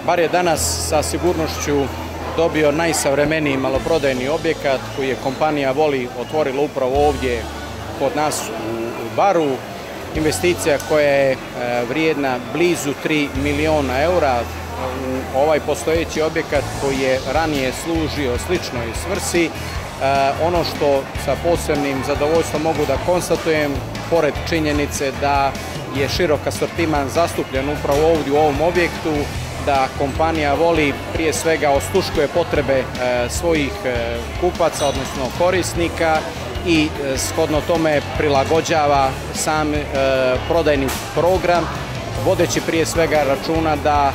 Bar je danas sa sigurnošću dobio najsavremeniji maloprodajni objekat koji je kompanija Voli otvorila upravo ovdje kod nas u Baru. Investicija koja je vrijedna blizu 3 miliona eura. Ovaj postojeći objekat koji je ranije služio sličnoj svrsi. Ono što sa posebnim zadovoljstvom mogu da konstatujem, pored činjenice da je širok asortiman zastupljen upravo ovdje u ovom objektu, da kompanija Voli prije svega osluškuje potrebe svojih kupaca, odnosno korisnika, i shodno tome prilagođava sam prodajni program, vodeći prije svega računa da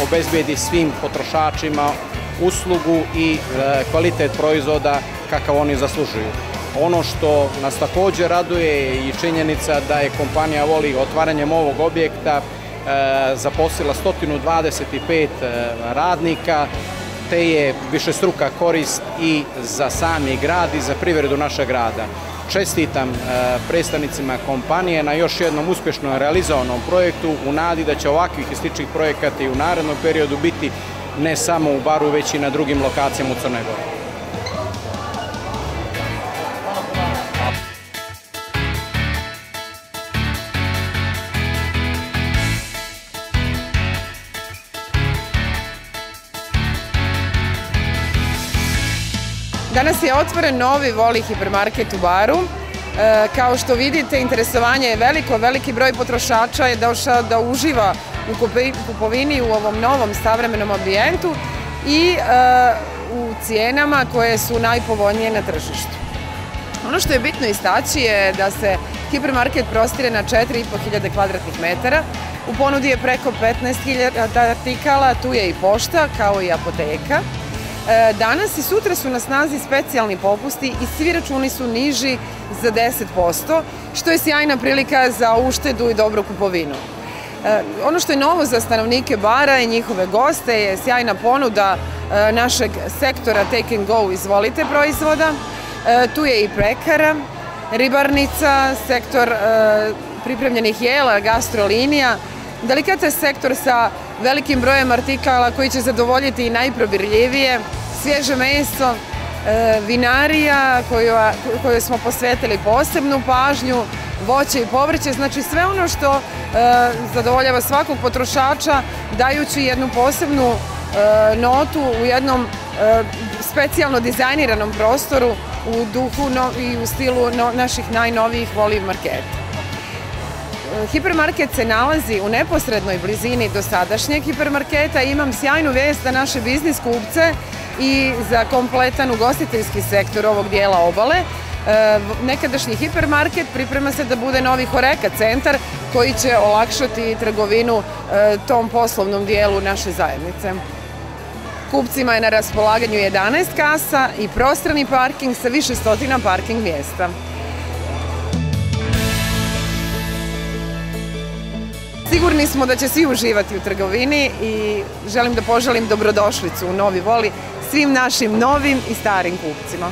obezbedi svim potrošačima uslugu i kvalitet proizvoda kakav oni zaslužuju. Ono što nas također raduje je i činjenica da je kompanija Voli otvaranjem ovog objekta zaposlila 125 radnika, te je višestruka korist i za sami grad i za privredu našeg grada. Čestitam predstavnicima kompanije na još jednom uspješno realizovanom projektu u nadi da će ovakvih i sličnih projekata i u narednom periodu biti ne samo u Baru, već i na drugim lokacijama u Crnoj Gori. Danas je otvoren novi Voli hipermarket u Baru. Kao što vidite, interesovanje je veliko, veliki broj potrošača je došao da uživa u kupovini u ovom novom savremenom ambijentu i u cijenama koje su najpovoljnije na tržištu. Ono što je bitno istaći je da se hipermarket prostire na 4.500 kvadratnih metara. U ponudi je preko 15.000 artikala, tu je i pošta kao i apoteka. Danas i sutra su na snazi specijalni popusti i svi računi su niži za 10%, što je sjajna prilika za uštedu i dobru kupovinu. Ono što je novo za stanovnike Bara i njihove goste je sjajna ponuda našeg sektora Take and Go izvolite proizvoda. Tu je i pekara, ribarnica, sektor pripremljenih jela, gastrolinija, delikates sektor sa velikim brojem artikala koji će zadovoljiti i najprobirljivije, svježe meso, vinarija kojoj smo posvetili posebnu pažnju, voće i povrće, znači sve ono što zadovoljava svakog potrošača, dajući jednu posebnu notu u jednom specijalno dizajniranom prostoru u duhu i u stilu naših najnovijih Voli marketa. Hipermarket se nalazi u neposrednoj blizini dosadašnjeg hipermarketa i imam sjajnu vijest za naše biznis kupce i za kompletan ugostiteljski sektor ovog dijela obale. Nekadašnji hipermarket priprema se da bude novi Horeca centar koji će olakšati trgovinu tom poslovnom dijelu naše zajednice. Kupcima je na raspolaganju 11 kasa i prostrani parking sa više stotina parking mjesta. Sigurni smo da će svi uživati u trgovini i želim da poželim dobrodošlicu u novi Voli svim našim novim i starim kupcima.